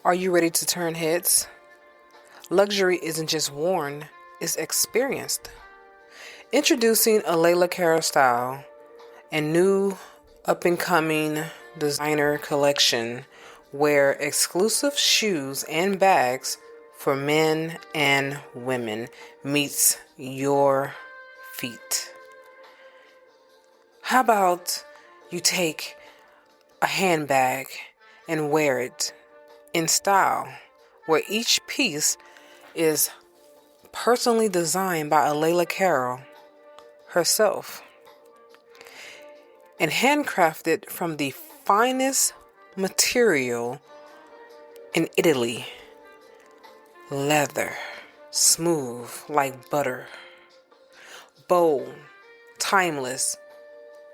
Are you ready to turn heads? Luxury isn't just worn, it's experienced. Introducing a Layla Cara style and new up-and-coming designer collection where exclusive shoes and bags for men and women meets your feet. How about you take a handbag and wear it in style, where each piece is personally designed by Layla Cara herself and handcrafted from the finest material in Italy. Leather, smooth like butter, bold, timeless,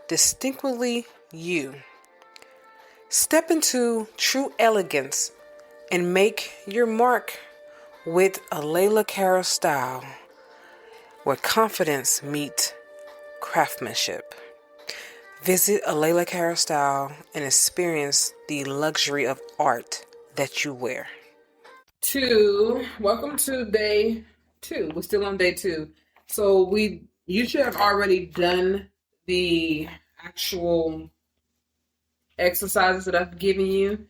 distinctly you. Step into true elegance and make your mark with a Layla Cara style where confidence meets craftsmanship. Visit a Layla Cara style and experience the luxury of art that you wear. Welcome to day 2. We're still on day 2. So you should have already done the actual exercises that I've given you.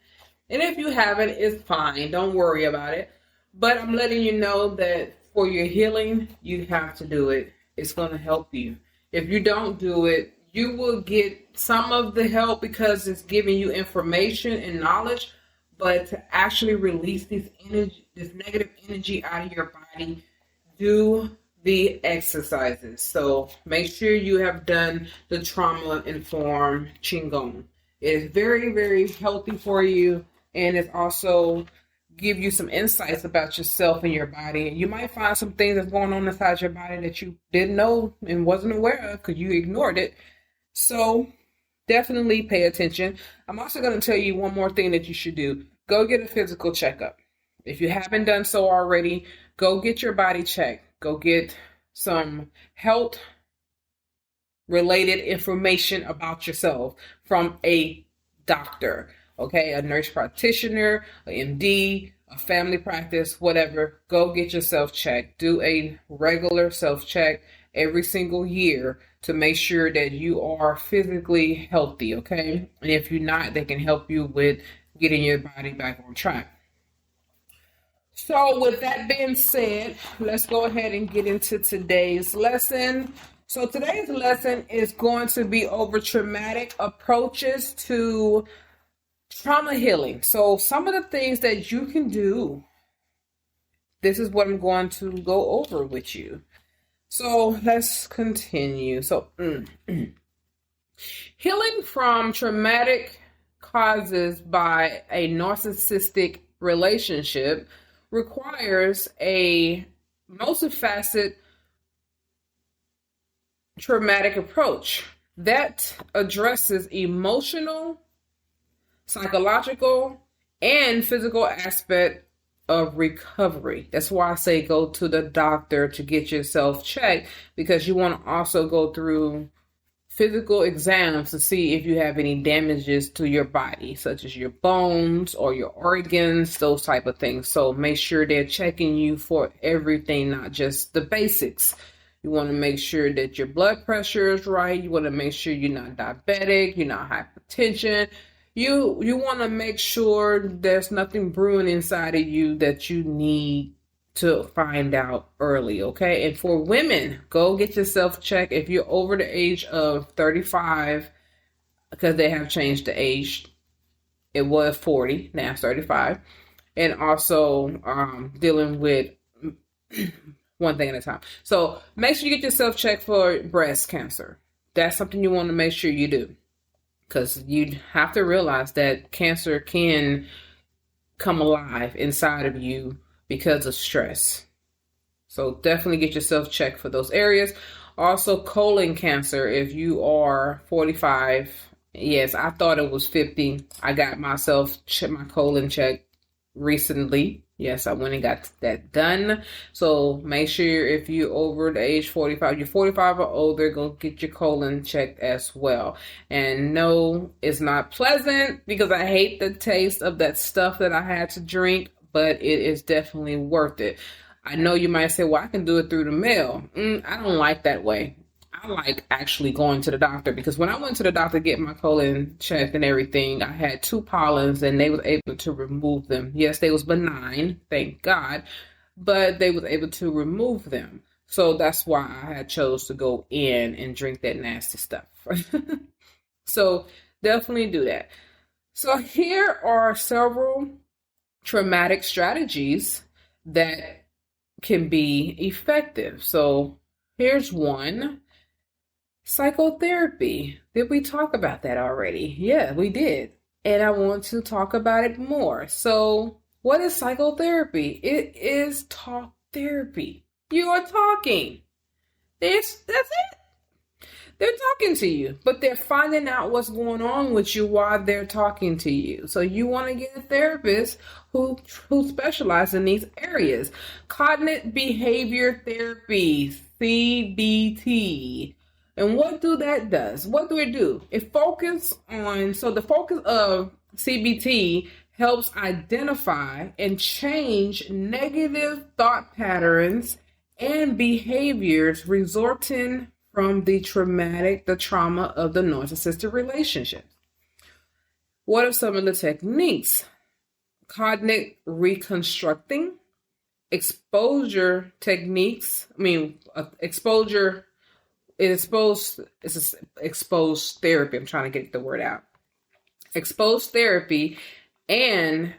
And if you haven't, it's fine. Don't worry about it. But I'm letting you know that for your healing, you have to do it. It's going to help you. If you don't do it, you will get some of the help because it's giving you information and knowledge. But to actually release this negative energy out of your body, do the exercises. So make sure you have done the trauma-informed Qigong. It is very, very healthy for you. And it also give you some insights about yourself and your body. You might find some things that's going on inside your body that you didn't know and wasn't aware of because you ignored it. So definitely pay attention. I'm also going to tell you one more thing that you should do. Go get a physical checkup. If you haven't done so already, go get your body checked. Go get some health-related information about yourself from a doctor. Okay, a nurse practitioner, an MD, a family practice, whatever. Go get yourself checked. Do a regular self-check every single year to make sure that you are physically healthy, okay? And if you're not, they can help you with getting your body back on track. So with that being said, let's go ahead and get into today's lesson. So today's lesson is going to be over traumatic approaches to trauma healing. So some of the things that you can do, this is what I'm going to go over with you. So let's continue. So healing from traumatic causes by a narcissistic relationship requires a multi-faceted traumatic approach that addresses emotional, psychological, and physical aspect of recovery. That's why I say go to the doctor to get yourself checked, because you want to also go through physical exams to see if you have any damages to your body, such as your bones or your organs, those type of things. So make sure they're checking you for everything, not just the basics. You want to make sure that your blood pressure is right. You want to make sure you're not diabetic, you're not hypertension. You want to make sure there's nothing brewing inside of you that you need to find out early, okay? And for women, go get yourself checked if you're over the age of 35, because they have changed the age. It was 40, now it's 35. And also dealing with one thing at a time. So make sure you get yourself checked for breast cancer. That's something you want to make sure you do, because you have to realize that cancer can come alive inside of you because of stress. So definitely get yourself checked for those areas. Also, colon cancer, if you are 45. Yes, I thought it was 50. I got myself my colon checked recently. Yes, I went and got that done. So make sure if you're over the age 45, you're 45 or older, go get your colon checked as well. And no, it's not pleasant because I hate the taste of that stuff that I had to drink, but it is definitely worth it. I know you might say, well, I can do it through the mail. I don't like that way. I like actually going to the doctor because when I went to the doctor to get my colon checked and everything, I had 2 pollens and they was able to remove them. Yes, they was benign, thank God, but they was able to remove them. So that's why I had chose to go in and drink that nasty stuff. So definitely do that. So here are several traumatic strategies that can be effective. So here's one. Psychotherapy. Did we talk about that already? Yeah, we did. And I want to talk about it more. So, what is psychotherapy? It is talk therapy. You are talking. That's it. They're talking to you, but they're finding out what's going on with you while they're talking to you. So you want to get a therapist who specializes in these areas. Cognitive behavior therapy, CBT. And what that does? What do it do? It focuses on, so the focus of CBT helps identify and change negative thought patterns and behaviors resulting from the trauma of the narcissistic relationship. What are some of the techniques? Cognitive reconstructing, exposure techniques. Exposure. It's exposed therapy. I'm trying to get the word out. Exposed therapy and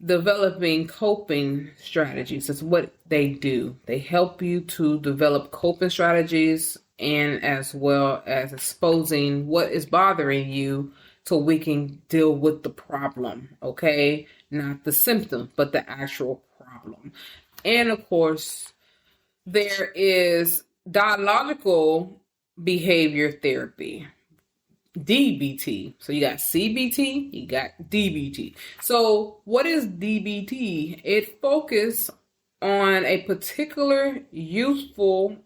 developing coping strategies. That's what they do. They help you to develop coping strategies and as well as exposing what is bothering you so we can deal with the problem, okay? Not the symptom, but the actual problem. And of course, there is dialogical behavior therapy, DBT. So you got CBT, you got DBT. So what is DBT? It focuses on a particular DBT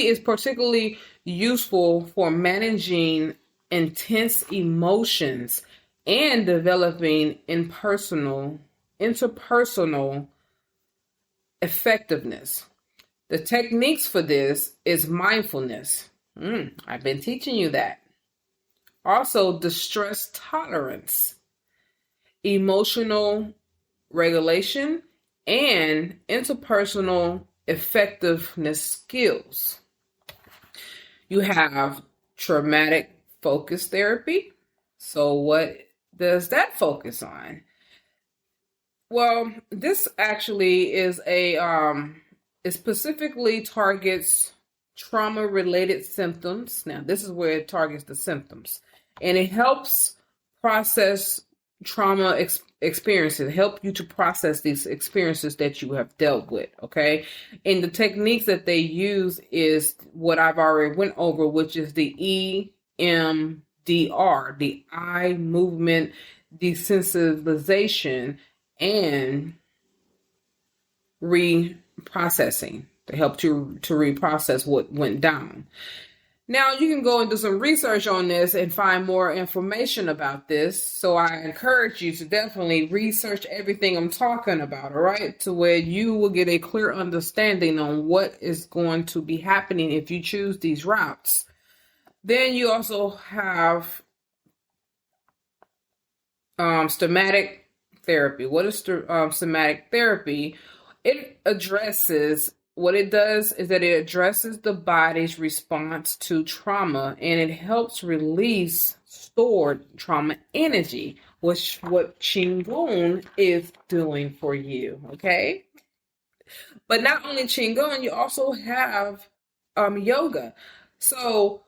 is particularly useful for managing intense emotions and developing interpersonal effectiveness. The techniques for this is mindfulness. I've been teaching you that. Also, distress tolerance, emotional regulation, and interpersonal effectiveness skills. You have traumatic focus therapy. So what does that focus on? Well, this actually is it specifically targets trauma-related symptoms. Now, this is where it targets the symptoms. And it helps process trauma experiences, help you to process these experiences that you have dealt with, okay? And the techniques that they use is what I've already went over, which is the EMDR, the eye movement desensitization and reprocessing to help to reprocess what went down. Now you can go and do some research on this and find more information about this. So I encourage you to definitely research everything I'm talking about, all right? To where you will get a clear understanding on what is going to be happening if you choose these routes. Then you also have somatic therapy. What is somatic therapy? What it does is that it addresses the body's response to trauma, and it helps release stored trauma energy, which what Qigong is doing for you, okay? But not only Qigong, you also have yoga. So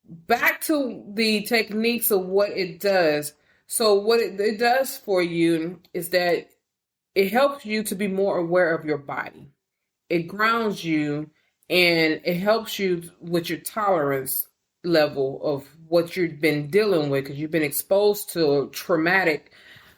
back to the techniques of what it does. So what it does for you is that it helps you to be more aware of your body. It grounds you and it helps you with your tolerance level of what you've been dealing with because you've been exposed to traumatic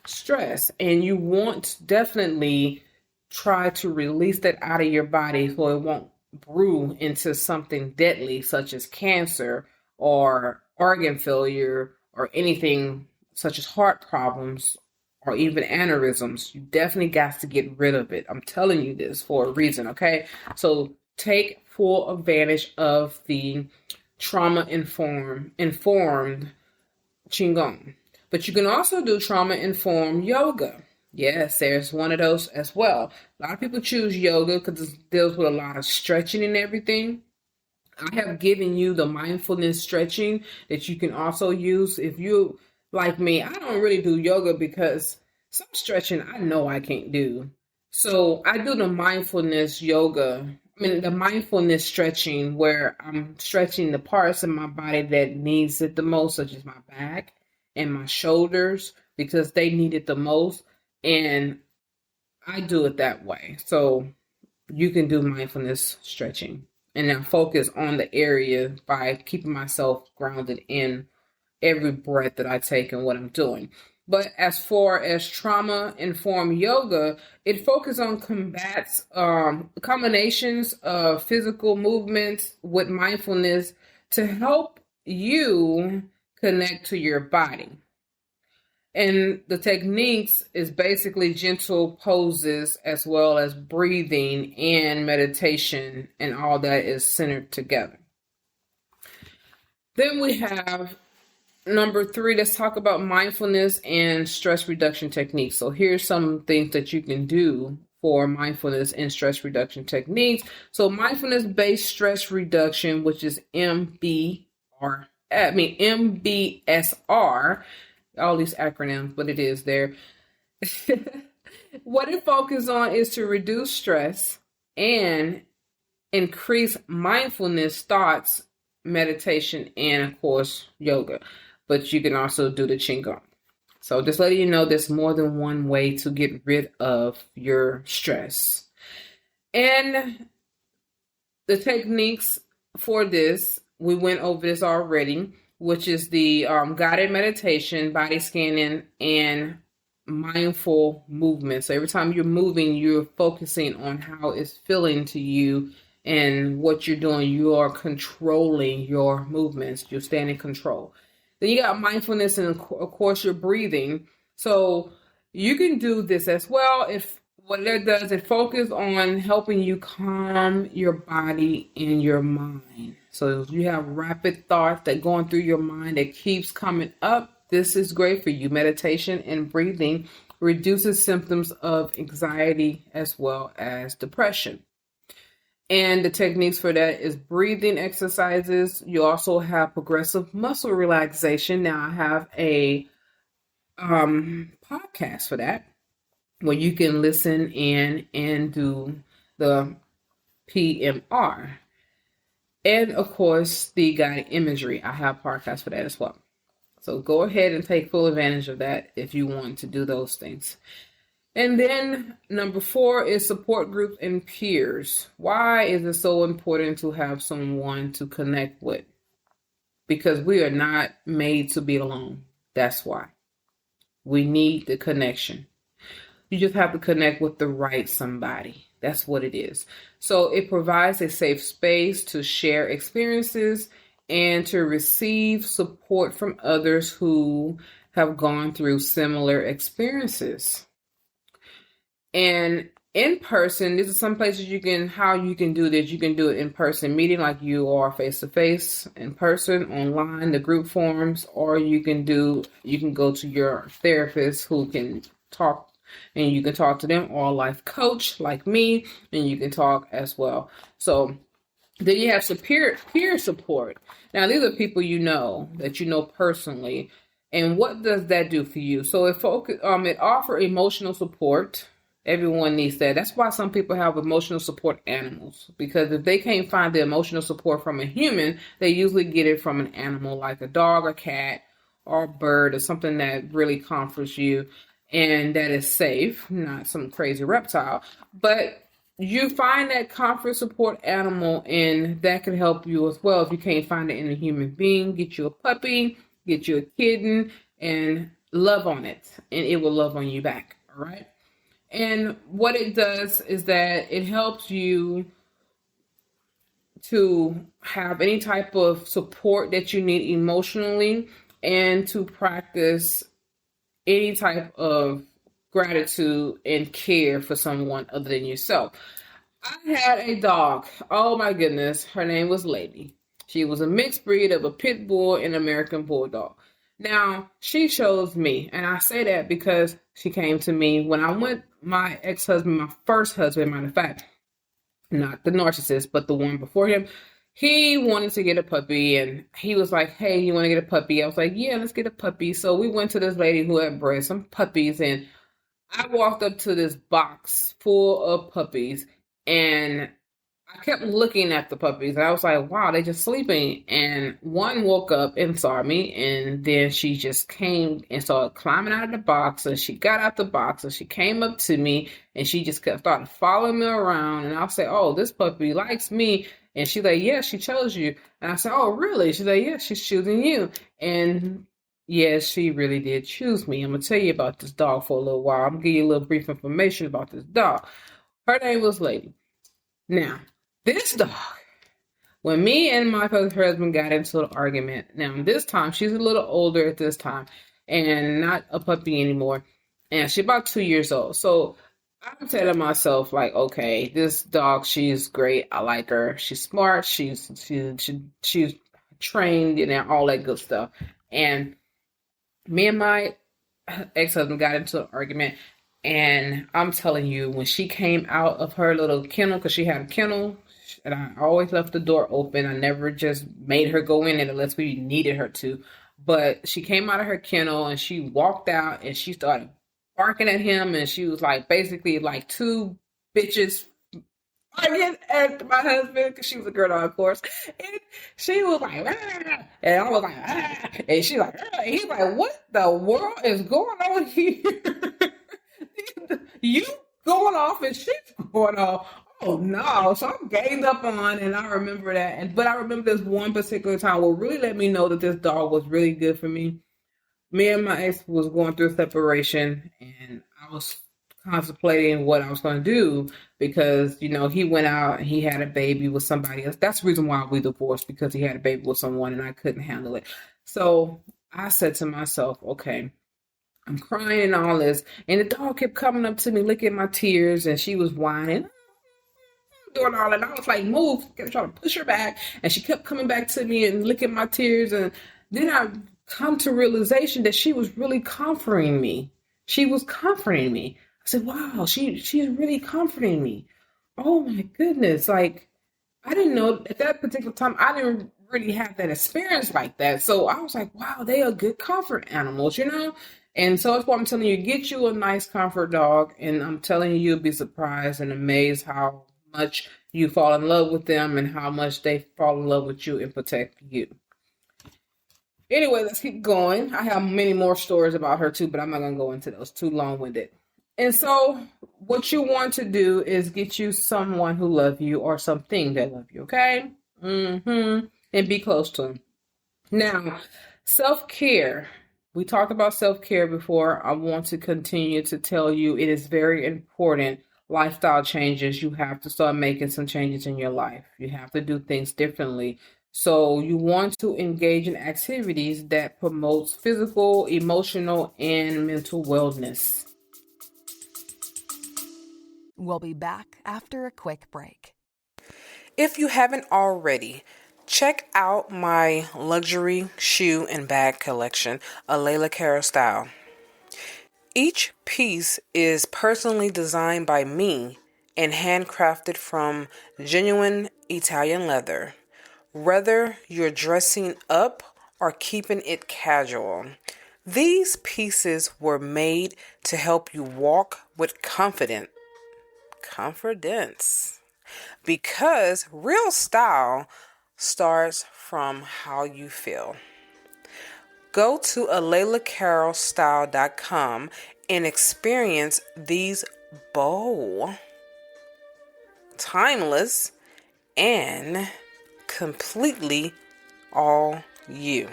stress. And you want to definitely try to release that out of your body so it won't brew into something deadly, such as cancer or organ failure or anything such as heart problems or even aneurysms. You definitely got to get rid of it. I'm telling you this for a reason, okay? So take full advantage of the trauma informed Qigong. But you can also do trauma informed yoga. Yes, there's one of those as well. A lot of people choose yoga because it deals with a lot of stretching and everything. I have given you the mindfulness stretching that you can also use. If you, like me, I don't really do yoga because some stretching I know I can't do. So I do the mindfulness yoga. The mindfulness stretching where I'm stretching the parts of my body that needs it the most, such as my back and my shoulders, because they need it the most. And I do it that way. So you can do mindfulness stretching. And then focus on the area by keeping myself grounded in every breath that I take and what I'm doing. But as far as trauma-informed yoga, it focuses on combinations of physical movements with mindfulness to help you connect to your body. And the techniques is basically gentle poses as well as breathing and meditation, and all that is centered together. Then we have number 3, let's talk about mindfulness and stress reduction techniques. So here's some things that you can do for mindfulness and stress reduction techniques. So mindfulness-based stress reduction, which is MBSR, all these acronyms, but it is there. What it focuses on is to reduce stress and increase mindfulness thoughts, meditation, and of course, yoga. But you can also do the Qigong. So just letting you know there's more than one way to get rid of your stress. And the techniques for this, we went over this already, which is the guided meditation, body scanning, and mindful movement. So every time you're moving, you're focusing on how it's feeling to you and what you're doing. You are controlling your movements. You're staying in control. Then you got mindfulness and, of course, your breathing. So you can do this as well. If what it does, it focuses on helping you calm your body and your mind. So if you have rapid thoughts that going through your mind that keeps coming up, this is great for you. Meditation and breathing reduces symptoms of anxiety as well as depression. And the techniques for that is breathing exercises. You also have progressive muscle relaxation. Now I have a podcast for that where you can listen in and do the PMR. And of course, the guided imagery. I have podcasts for that as well. So go ahead and take full advantage of that if you want to do those things. And then number 4 is support groups and peers. Why is it so important to have someone to connect with? Because we are not made to be alone. That's why. We need the connection. You just have to connect with the right somebody. That's what it is. So it provides a safe space to share experiences and to receive support from others who have gone through similar experiences. And in person, this is some places how you can do this. You can do it in person meeting like you are face to face, in person, online, the group forums, or you can go to your therapist who can talk. And you can talk to them, or a life coach like me, and you can talk as well. So then you have peer support. Now, these are people that you know personally. And what does that do for you? So it offers emotional support. Everyone needs that. That's why some people have emotional support animals. Because if they can't find the emotional support from a human, they usually get it from an animal like a dog, a cat, or a bird, or something that really comforts you. And that is safe, not some crazy reptile. But you find that comfort support animal, and that can help you as well. If you can't find it in a human being, get you a puppy, get you a kitten, and love on it and it will love on you back. All right. And what it does is that it helps you to have any type of support that you need emotionally and to practice any type of gratitude and care for someone other than yourself. I had a dog. Oh my goodness. Her name was Lady. She was a mixed breed of a pit bull and American bulldog. Now, she chose me. And I say that because she came to me when I went, my ex-husband, my first husband, matter of fact, not the narcissist, but the one before him. He wanted to get a puppy and he was like, hey, you want to get a puppy? I was like, yeah, let's get a puppy. So we went to this lady who had bred some puppies and I walked up to this box full of puppies and I kept looking at the puppies and I was like, wow, they just sleeping. And one woke up and saw me and then she just came and started climbing out of the box and she got out the box and she came up to me and she just kept started following me around and I'll say, oh, this puppy likes me. And she's like, yeah, she chose you. And I said, oh, really? She's like, yeah, she's choosing you. And yes, she really did choose me. I'm going to tell you about this dog for a little while. I'm going to give you a little brief information about this dog. Her name was Lady. Now, this dog, when me and my husband got into an argument, now this time, she's a little older at this time and not a puppy anymore. And she's about 2 years old. So I'm telling myself, like, okay, this dog, she's great. I like her. She's smart. She's trained and all that good stuff. And me and my ex-husband got into an argument. And I'm telling you, when she came out of her little kennel, because she had a kennel, and I always left the door open. I never just made her go in it unless we needed her to. But she came out of her kennel and she walked out and she started barking at him. And she was like, basically like two bitches arguing at my husband because she was a girl, of course. And she was like, ah, and I was like, ah, and she's like, ah. And he's like, what the world is going on here? You going off and she's going off. Oh no. So I'm ganged up on and I remember that. But I remember this one particular time what really let me know that this dog was really good for me. Me and my ex was going through a separation and I was contemplating what I was going to do because, you know, he went out and he had a baby with somebody else. That's the reason why we divorced, because he had a baby with someone and I couldn't handle it. So I said to myself, okay, I'm crying and all this. And the dog kept coming up to me, licking my tears, and she was whining, doing all that. And I was like, move, kept trying to push her back. And she kept coming back to me and licking my tears. And then I come to realization that she was really comforting me. She was comforting me. I said, wow, she's really comforting me. Oh my goodness. Like, I didn't know at that particular time, I didn't really have that experience like that. So I was like, wow, they are good comfort animals, you know? And so that's why I'm telling you, get you a nice comfort dog. And I'm telling you, you'll be surprised and amazed how much you fall in love with them and how much they fall in love with you and protect you. Anyway, let's keep going. I have many more stories about her too, but I'm not going to go into those, too long-winded. And so what you want to do is get you someone who loves you or something that love you, okay? And be close to them. Now, self-care. We talked about self-care before. I want to continue to tell you it is very important. Lifestyle changes. You have to start making some changes in your life. You have to do things differently. So you want to engage in activities that promotes physical, emotional, and mental wellness. We'll be back after a quick break. If you haven't already, check out my luxury shoe and bag collection, a Layla Cara style. Each piece is personally designed by me and handcrafted from genuine Italian leather. Whether you're dressing up or keeping it casual, these pieces were made to help you walk with confidence. Because real style starts from how you feel. Go to alaylacarolstyle.com and experience these bold, timeless, and completely all you.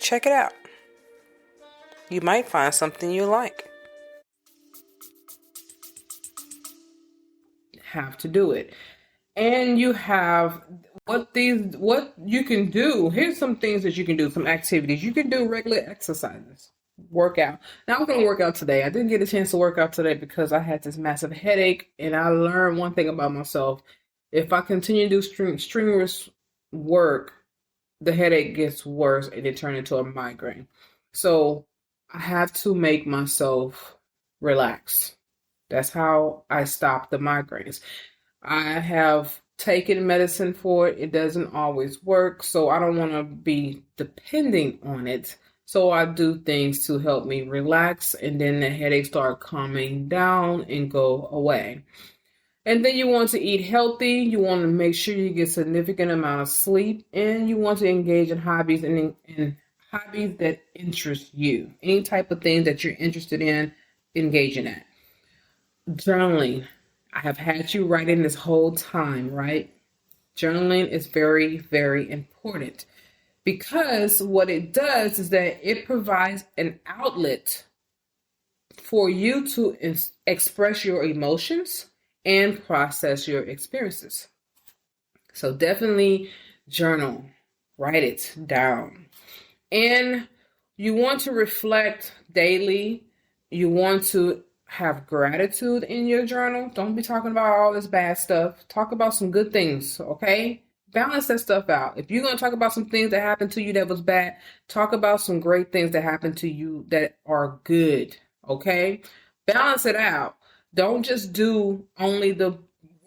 Check it out. You might find something you like. Have to do it. And you have what you can do. Here's some things that you can do, some activities. You can do regular exercises, work out. Now I'm gonna work out today. I didn't get a chance to work out today because I had this massive headache, and I learned one thing about myself. If I continue to do strenuous work, the headache gets worse and it turns into a migraine. So I have to make myself relax. That's how I stop the migraines. I have taken medicine for it. It doesn't always work, so I don't want to be depending on it. So I do things to help me relax, and then the headache start calming down and go away. And then you want to eat healthy. You want to make sure you get significant amount of sleep, and you want to engage in hobbies and hobbies that interest you. Any type of thing that you're interested in, engage in that. Journaling. I have had you writing this whole time, right? Journaling is very, very important because what it does is that it provides an outlet for you to express your emotions and process your experiences. So definitely journal, write it down. And you want to reflect daily. You want to have gratitude in your journal. Don't be talking about all this bad stuff. Talk about some good things, okay? Balance that stuff out. If you're going to talk about some things that happened to you that was bad, talk about some great things that happened to you that are good, okay? Balance it out. Don't just do only the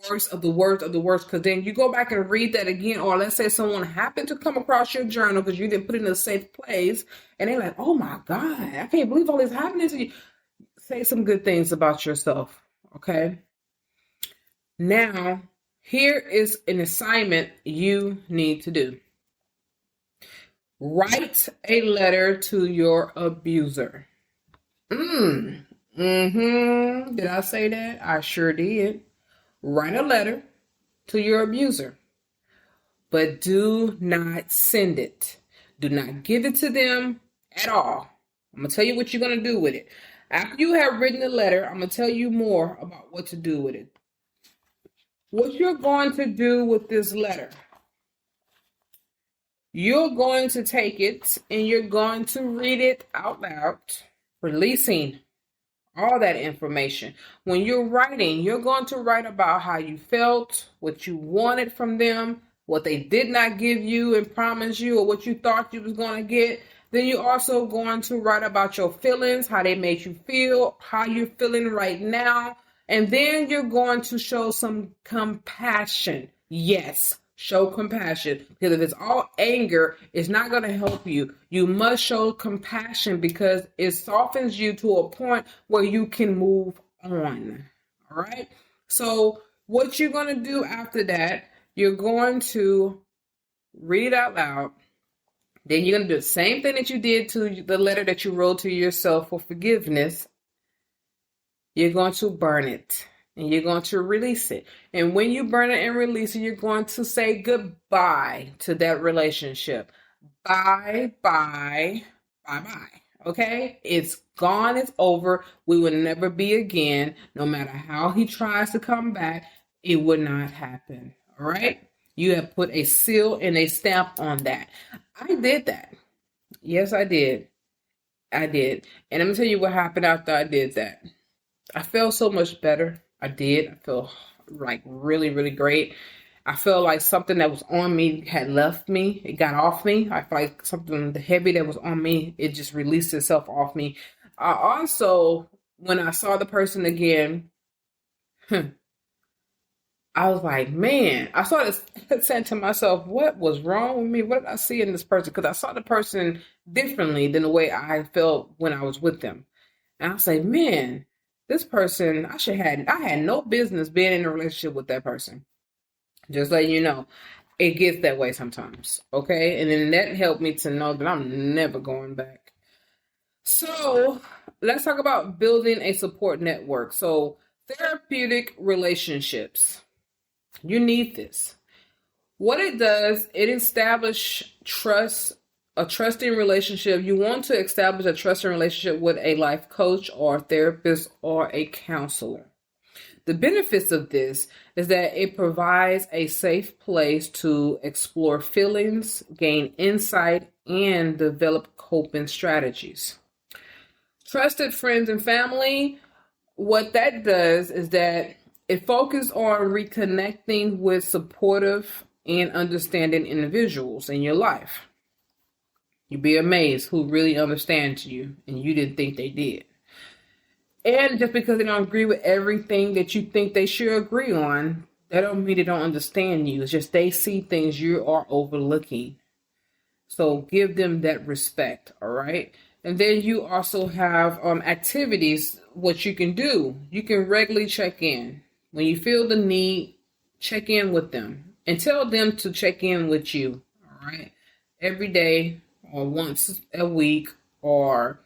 worst of the worst of the worst, because then you go back and read that again, or let's say someone happened to come across your journal because you didn't put it in a safe place, and they're like, oh my God, I can't believe all this happening to you. Say some good things about yourself, okay? Now, here is an assignment you need to do. Write a letter to your abuser. Did I say that? I sure did. Write a letter to your abuser, but do not send it. Do not give it to them at all. I'm going to tell you what you're going to do with it. After you have written the letter, I'm going to tell you more about what to do with it. What you're going to do with this letter, you're going to take it and you're going to read it out loud, releasing all that information. When you're writing, you're going to write about how you felt, what you wanted from them, what they did not give you and promise you, or what you thought you was going to get. Then you're also going to write about your feelings, how they made you feel, how you're feeling right now. And then you're going to show some compassion. Yes, show compassion. Because if it's all anger, it's not going to help you. You must show compassion because it softens you to a point where you can move on. All right? So what you're going to do after that, you're going to read it out loud. Then you're going to do the same thing that you did to the letter that you wrote to yourself for forgiveness. You're going to burn it and you're going to release it. And when you burn it and release it, you're going to say goodbye to that relationship. Bye, bye, bye, bye. Okay? It's gone. It's over. We will never be again. No matter how he tries to come back, it would not happen. All right? You have put a seal and a stamp on that. I did that. Yes, I did. I did. And I'm going to tell you what happened after I did that. I felt so much better. I did. I felt like really, really great. I felt like something that was on me had left me. It got off me. I felt like something the heavy that was on me, it just released itself off me. I also, when I saw the person again, I was like, man, I started saying to myself, what was wrong with me? What did I see in this person? Because I saw the person differently than the way I felt when I was with them. And I was like, man, this person, I had no business being in a relationship with that person. Just letting you know, it gets that way sometimes. Okay. And then that helped me to know that I'm never going back. So let's talk about building a support network. So therapeutic relationships. You need this. What it does, it establishes trust a trusting relationship, you want to establish a trusting relationship with a life coach or therapist or a counselor. The benefits of this is that it provides a safe place to explore feelings, gain insight, and develop coping strategies. Trusted friends and family, what that does is that it focuses on reconnecting with supportive and understanding individuals in your life. You'd be amazed who really understands you and you didn't think they did. And just because they don't agree with everything that you think they should agree on, that don't mean they don't understand you. It's just they see things you are overlooking. So give them that respect, all right? And then you also have activities, what you can do. You can regularly check in. When you feel the need, check in with them. And tell them to check in with you, all right? Every day or once a week or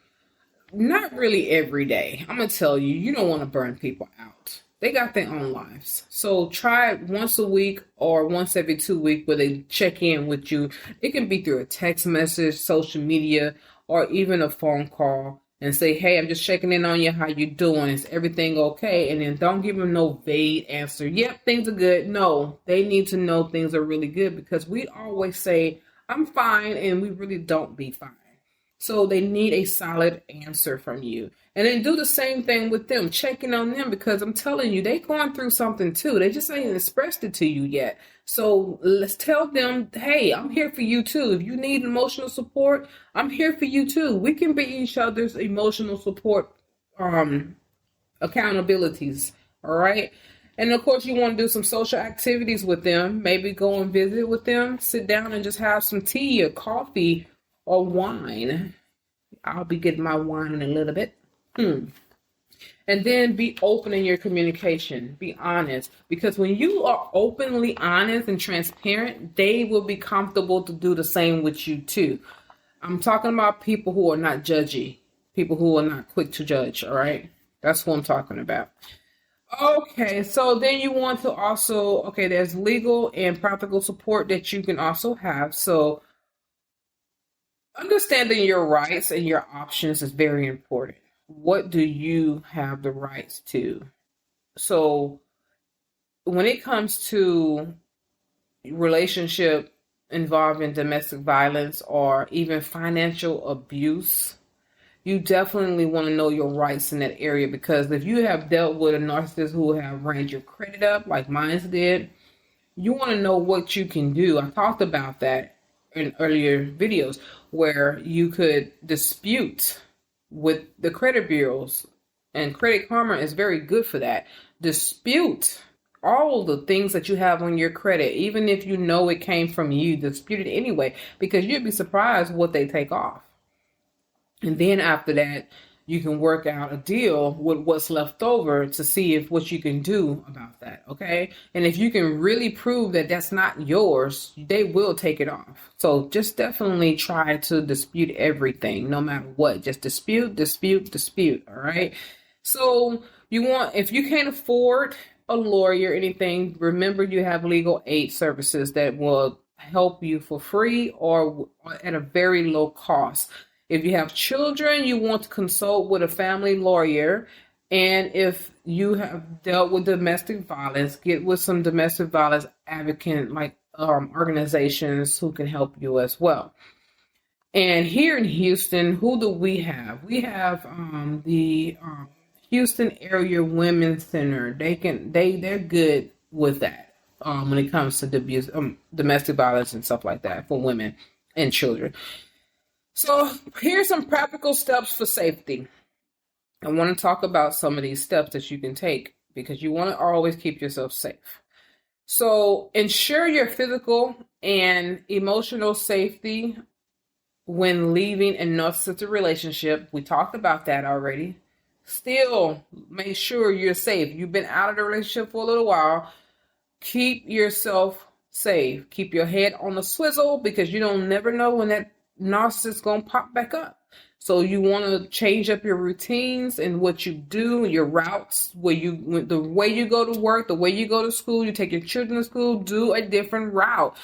not really every day. I'm going to tell you, you don't want to burn people out. They got their own lives. So try it once a week or once every 2 weeks where they check in with you. It can be through a text message, social media, or even a phone call and say, hey, I'm just checking in on you. How you doing? Is everything okay? And then don't give them no vague answer. Yep, things are good. No, they need to know things are really good because we always say, I'm fine, and we really don't be fine. So they need a solid answer from you. And then do the same thing with them, checking on them because I'm telling you, they're going through something too. They just ain't expressed it to you yet. So let's tell them, hey, I'm here for you too. If you need emotional support, I'm here for you too. We can be each other's emotional support accountabilities. All right. And of course, you want to do some social activities with them. Maybe go and visit with them. Sit down and just have some tea or coffee or wine. I'll be getting my wine in a little bit. And then be open in your communication. Be honest. Because when you are openly honest and transparent, they will be comfortable to do the same with you too. I'm talking about people who are not judgy. People who are not quick to judge. All right. That's what I'm talking about. Okay, so then you want to also, there's legal and practical support that you can also have. So understanding your rights and your options is very important. What do you have the rights to? So when it comes to relationship involving domestic violence or even financial abuse, you definitely want to know your rights in that area because if you have dealt with a narcissist who have ran your credit up like mine did, you want to know what you can do. I talked about that in earlier videos where you could dispute with the credit bureaus, and Credit Karma is very good for that. Dispute all the things that you have on your credit, even if you know it came from you, dispute it anyway because you'd be surprised what they take off. And then after that, you can work out a deal with what's left over to see if what you can do about that, okay? And if you can really prove that that's not yours, they will take it off. So just definitely try to dispute everything, no matter what. Just dispute, all right? So if you can't afford a lawyer or anything, remember you have legal aid services that will help you for free or at a very low cost. If you have children, you want to consult with a family lawyer. And if you have dealt with domestic violence, get with some domestic violence advocate organizations who can help you as well. And here in Houston, who do we have? We have the Houston Area Women's Center. They're good with that when it comes to domestic violence and stuff like that for women and children. So here's some practical steps for safety. I want to talk about some of these steps that you can take because you want to always keep yourself safe. So ensure your physical and emotional safety when leaving a narcissistic relationship. We talked about that already. Still make sure you're safe. You've been out of the relationship for a little while. Keep yourself safe. Keep your head on the swivel because you don't never know when that narcissist gonna pop back up. So you want to change up your routines and what you do, your routes, the way you go to work, the way you go to school, you take your children to school, do a different route.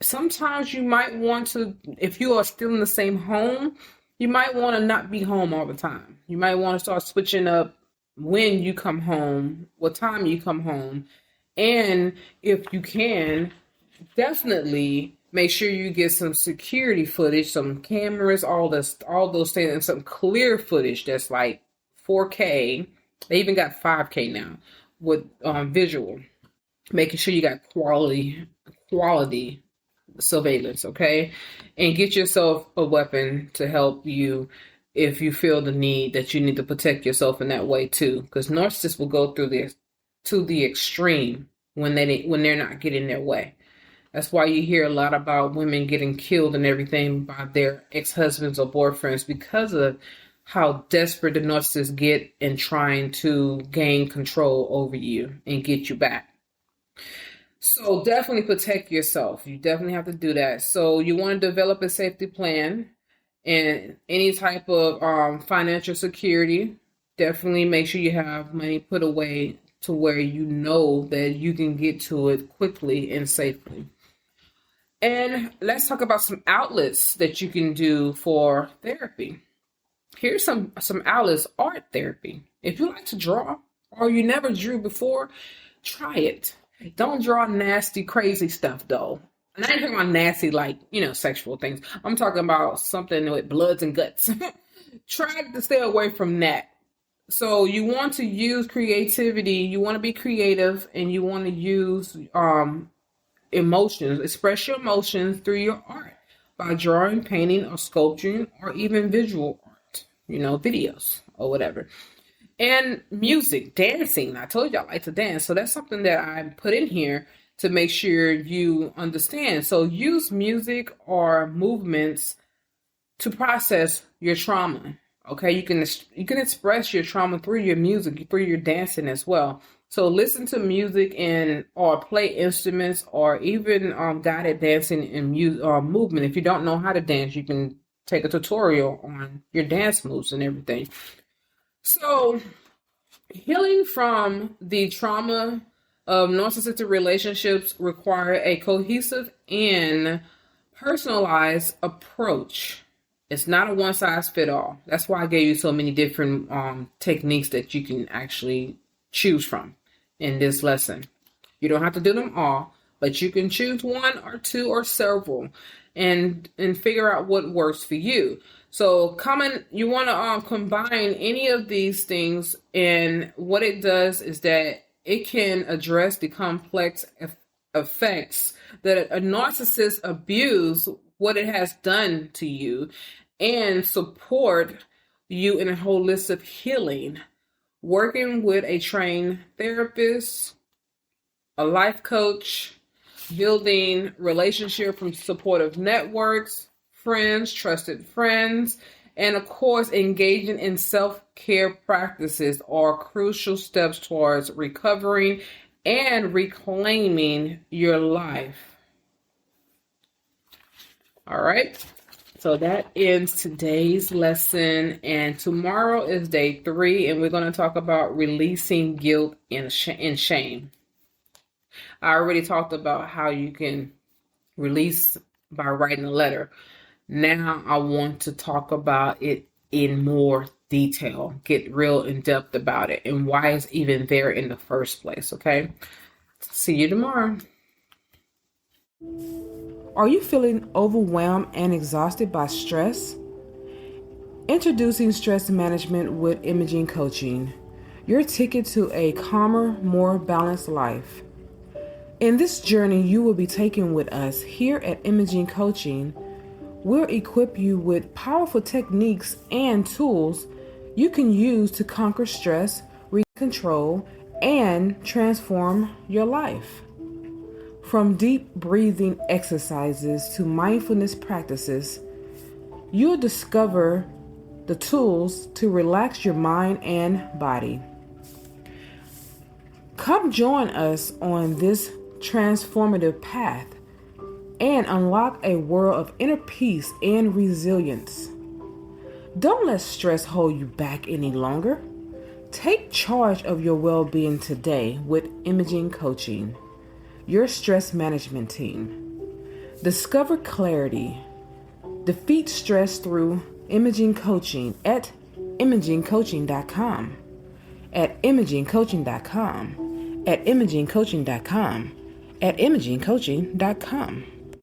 Sometimes you might want to, if you are still in the same home, you might want to not be home all the time. You might want to start switching up when you come home, what time you come home. And if you can, definitely make sure you get some security footage, some cameras, all those things, and some clear footage that's like 4K. They even got 5K now with visual, making sure you got quality surveillance, okay? And get yourself a weapon to help you if you feel the need that you need to protect yourself in that way too, because narcissists will go through this to the extreme when they're not getting their way. That's why you hear a lot about women getting killed and everything by their ex-husbands or boyfriends, because of how desperate the narcissists get in trying to gain control over you and get you back. So definitely protect yourself. You definitely have to do that. So you want to develop a safety plan and any type of financial security. Definitely make sure you have money put away to where you know that you can get to it quickly and safely. And let's talk about some outlets that you can do for therapy. Here's some outlets. Art therapy. If you like to draw or you never drew before, try it. Don't draw nasty, crazy stuff though. And I ain't talking about nasty like, sexual things. I'm talking about something with bloods and guts. Try to stay away from that. So you want to use creativity. You want to be creative, and you want to use emotions. Express your emotions through your art by drawing, painting, or sculpturing, or even visual art. Videos or whatever. And music, dancing. I told you I like to dance. So that's something that I put in here to make sure you understand. So use music or movements to process your trauma. Okay, you can express your trauma through your music, through your dancing as well. So listen to music or play instruments, or even guided dancing and movement. If you don't know how to dance, you can take a tutorial on your dance moves and everything. So, healing from the trauma of narcissistic relationships require a cohesive and personalized approach. It's not a one-size-fits-all. That's why I gave you so many different techniques that you can actually choose from in this lesson. You don't have to do them all, but you can choose one or two or several and figure out what works for you. So you want to combine any of these things, and what it does is that it can address the complex effects that a narcissist abuse, what it has done to you, and support you in a holistic healing. Working with a trained therapist, a life coach, building relationship from supportive networks, friends, trusted friends, and of course, engaging in self-care practices are crucial steps towards recovering and reclaiming your life. All right. So that ends today's lesson, and tomorrow is day 3, and we're going to talk about releasing guilt and shame. I already talked about how you can release by writing a letter. Now I want to talk about it in more detail, get real in depth about it, and why it's even there in the first place, okay? See you tomorrow. Are you feeling overwhelmed and exhausted by stress? Introducing Stress Management with Imaging Coaching, your ticket to a calmer, more balanced life. In this journey you will be taking with us here at Imaging Coaching, we'll equip you with powerful techniques and tools you can use to conquer stress, control, and transform your life. From deep breathing exercises to mindfulness practices, you'll discover the tools to relax your mind and body. Come join us on this transformative path and unlock a world of inner peace and resilience. Don't let stress hold you back any longer. Take charge of your well-being today with Imaging Coaching, your stress management team. Discover clarity. Defeat stress through imaging coaching at imagingcoaching.com. At imagingcoaching.com. At imagingcoaching.com. At imagingcoaching.com.